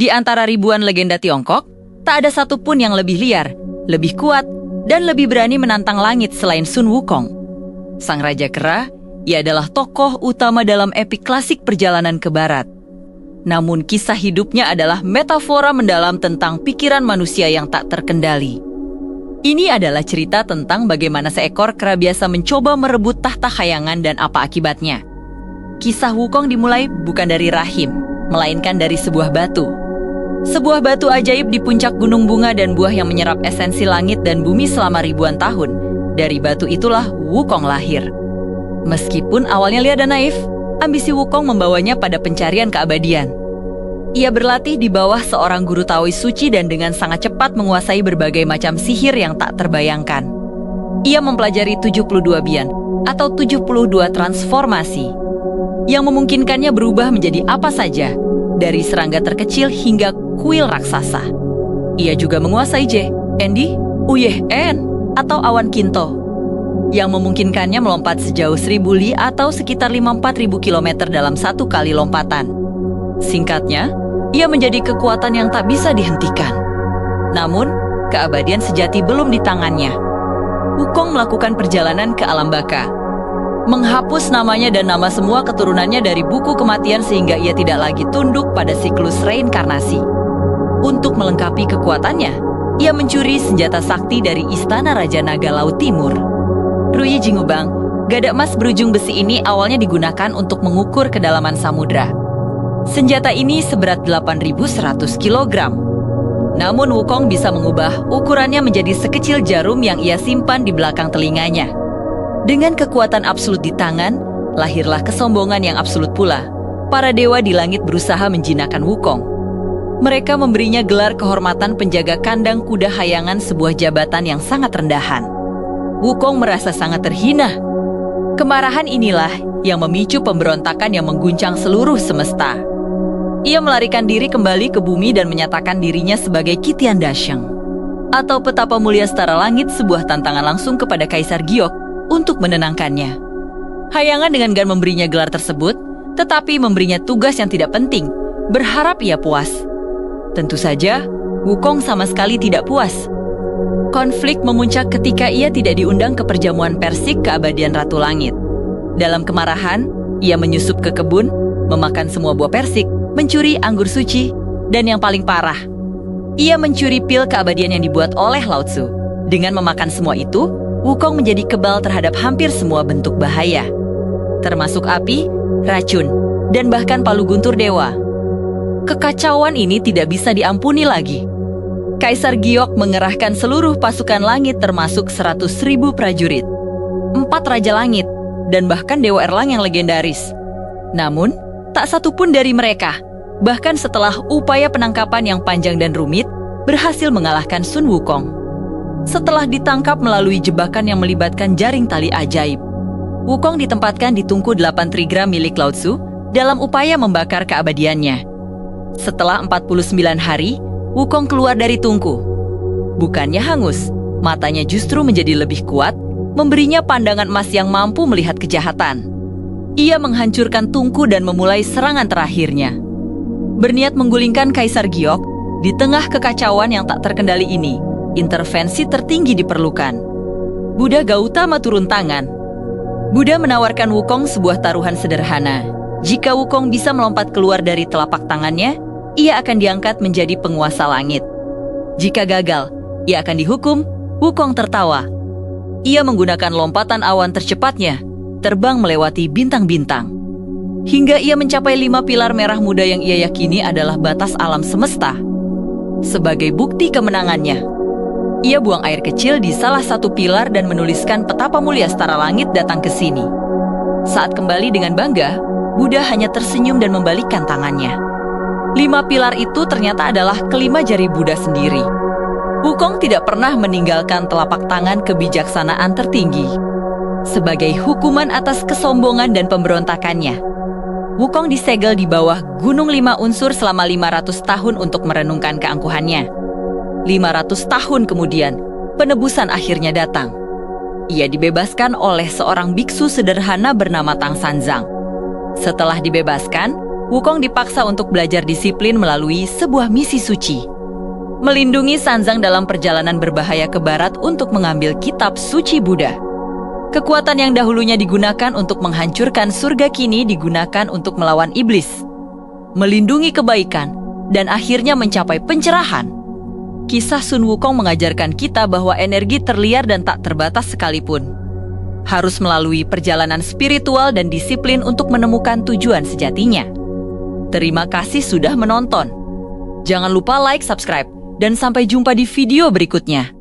Di antara ribuan legenda Tiongkok, tak ada satupun yang lebih liar, lebih kuat, dan lebih berani menantang langit selain Sun Wukong. Sang Raja Kera, ia adalah tokoh utama dalam epik klasik perjalanan ke barat. Namun kisah hidupnya adalah metafora mendalam tentang pikiran manusia yang tak terkendali. Ini adalah cerita tentang bagaimana seekor kera biasa mencoba merebut tahta khayangan dan apa akibatnya. Kisah Wukong dimulai bukan dari rahim, melainkan dari sebuah batu. Sebuah batu ajaib di puncak gunung bunga dan buah yang menyerap esensi langit dan bumi selama ribuan tahun. Dari batu itulah Wukong lahir. Meskipun awalnya liar dan naif, ambisi Wukong membawanya pada pencarian keabadian. Ia berlatih di bawah seorang guru Taois suci dan dengan sangat cepat menguasai berbagai macam sihir yang tak terbayangkan. Ia mempelajari 72 bian atau 72 transformasi yang memungkinkannya berubah menjadi apa saja, dari serangga terkecil hingga kuil raksasa. Ia juga menguasai Je, Endi, Uyeh En atau awan Kinto, yang memungkinkannya melompat sejauh 1000 li atau sekitar 54.000 km dalam satu kali lompatan. Singkatnya, ia menjadi kekuatan yang tak bisa dihentikan. Namun, keabadian sejati belum di tangannya. Wukong melakukan perjalanan ke alam baka, menghapus namanya dan nama semua keturunannya dari buku kematian sehingga ia tidak lagi tunduk pada siklus reinkarnasi. Untuk melengkapi kekuatannya, ia mencuri senjata sakti dari istana Raja Naga Laut Timur. Ruyi Jingubang, gada emas berujung besi ini awalnya digunakan untuk mengukur kedalaman samudra. Senjata ini seberat 8.100 kg. Namun Wukong bisa mengubah ukurannya menjadi sekecil jarum yang ia simpan di belakang telinganya. Dengan kekuatan absolut di tangan, lahirlah kesombongan yang absolut pula. Para dewa di langit berusaha menjinakkan Wukong. Mereka memberinya gelar kehormatan penjaga kandang kuda hayangan, sebuah jabatan yang sangat rendahan. Wukong merasa sangat terhina. Kemarahan inilah yang memicu pemberontakan yang mengguncang seluruh semesta. Ia melarikan diri kembali ke bumi dan menyatakan dirinya sebagai Qitian Dasheng, atau petapa mulia setara langit, sebuah tantangan langsung kepada Kaisar Giok untuk menenangkannya. Hayangan dengan gan memberinya gelar tersebut, tetapi memberinya tugas yang tidak penting, berharap ia puas. Tentu saja, Wukong sama sekali tidak puas. Konflik memuncak ketika ia tidak diundang ke perjamuan persik keabadian Ratu Langit. Dalam kemarahan, ia menyusup ke kebun, memakan semua buah persik, mencuri anggur suci, dan yang paling parah, ia mencuri pil keabadian yang dibuat oleh Lao Tzu. Dengan memakan semua itu, Wukong menjadi kebal terhadap hampir semua bentuk bahaya, termasuk api, racun, dan bahkan palu guntur dewa. Kekacauan ini tidak bisa diampuni lagi. Kaisar Giok mengerahkan seluruh pasukan langit termasuk 100.000 prajurit, 4 raja langit, dan bahkan dewa Erlang yang legendaris. Namun, tak satu pun dari mereka, bahkan setelah upaya penangkapan yang panjang dan rumit, berhasil mengalahkan Sun Wukong. Setelah ditangkap melalui jebakan yang melibatkan jaring tali ajaib, Wukong ditempatkan di tungku 8 trigram milik Lao Tzu dalam upaya membakar keabadiannya. Setelah 49 hari, Wukong keluar dari tungku. Bukannya hangus, matanya justru menjadi lebih kuat, memberinya pandangan emas yang mampu melihat kejahatan. Ia menghancurkan tungku dan memulai serangan terakhirnya. Berniat menggulingkan Kaisar Giok, di tengah kekacauan yang tak terkendali ini, intervensi tertinggi diperlukan. Buddha Gautama turun tangan. Buddha menawarkan Wukong sebuah taruhan sederhana. Jika Wukong bisa melompat keluar dari telapak tangannya, ia akan diangkat menjadi penguasa langit. Jika gagal, ia akan dihukum. Wukong tertawa. Ia menggunakan lompatan awan tercepatnya, terbang melewati bintang-bintang, hingga ia mencapai 5 pilar merah muda yang ia yakini adalah batas alam semesta. Sebagai bukti kemenangannya, ia buang air kecil di salah satu pilar dan menuliskan petapa mulia setara langit datang ke sini. Saat kembali dengan bangga, Buddha hanya tersenyum dan membalikkan tangannya. 5 pilar itu ternyata adalah kelima jari Buddha sendiri. Wukong tidak pernah meninggalkan telapak tangan kebijaksanaan tertinggi. Sebagai hukuman atas kesombongan dan pemberontakannya, Wukong disegel di bawah Gunung 5 Unsur selama 500 tahun untuk merenungkan keangkuhannya. 500 tahun kemudian, penebusan akhirnya datang. Ia dibebaskan oleh seorang biksu sederhana bernama Tang Sanzang. Setelah dibebaskan, Wukong dipaksa untuk belajar disiplin melalui sebuah misi suci. Melindungi Sanzang dalam perjalanan berbahaya ke barat untuk mengambil kitab suci Buddha. Kekuatan yang dahulunya digunakan untuk menghancurkan surga kini digunakan untuk melawan iblis. Melindungi kebaikan, dan akhirnya mencapai pencerahan. Kisah Sun Wukong mengajarkan kita bahwa energi terliar dan tak terbatas sekalipun. Harus melalui perjalanan spiritual dan disiplin untuk menemukan tujuan sejatinya. Terima kasih sudah menonton. Jangan lupa like, subscribe, dan sampai jumpa di video berikutnya.